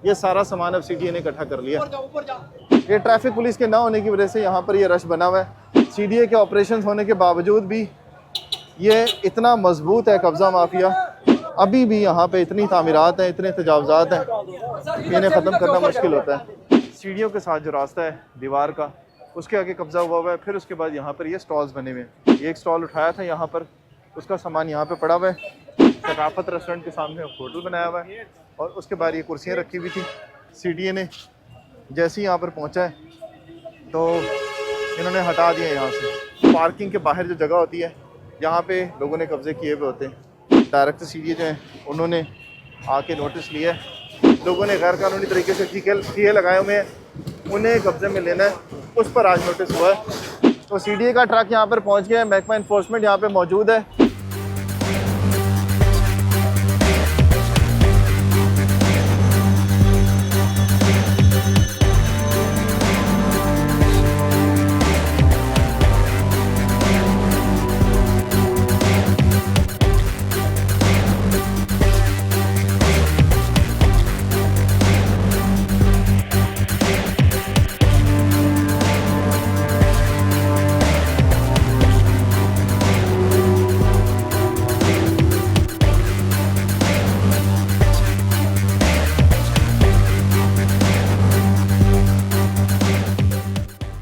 ये सारा सामान अब CDA ने इकट्ठा कर लिया। ये ट्रैफिक पुलिस के ना होने की वजह से यहाँ पर ये रश बना हुआ है। CDA के ऑपरेशन होने के बावजूद भी ये इतना मजबूत है कब्ज़ा माफिया, अभी भी यहाँ पे इतनी तामीरात हैं, इतने तजावजात हैं कि इन्हें ख़त्म करना मुश्किल होता है। सीढ़ियों के साथ जो रास्ता है दीवार का, उसके आगे कब्ज़ा हुआ है। फिर उसके बाद यहाँ पर ये स्टॉल्स बने हुए हैं। ये एक स्टॉल उठाया था यहाँ पर, उसका सामान यहाँ पे पड़ा हुआ है। सकाफत रेस्टोरेंट के सामने होटल बनाया हुआ है और उसके बाद ये कुर्सियाँ रखी हुई थी। CDA ने जैसे ही यहाँ पर पहुँचा है तो इन्होंने हटा दिया यहाँ से। पार्किंग के बाहर जो जगह होती है यहाँ पे लोगों ने कब्ज़े किए हुए होते हैं। डायरेक्टर CDA जो हैं उन्होंने आके नोटिस लिया है, लोगों ने गैर कानूनी तरीके से ठिए लगाए हुए हैं, उन्हें कब्ज़े में लेना है, उस पर आज नोटिस हुआ है। तो CDA का ट्रक यहाँ पर पहुँच गया है। महकमा इन्फोर्समेंट यहाँ पे मौजूद है।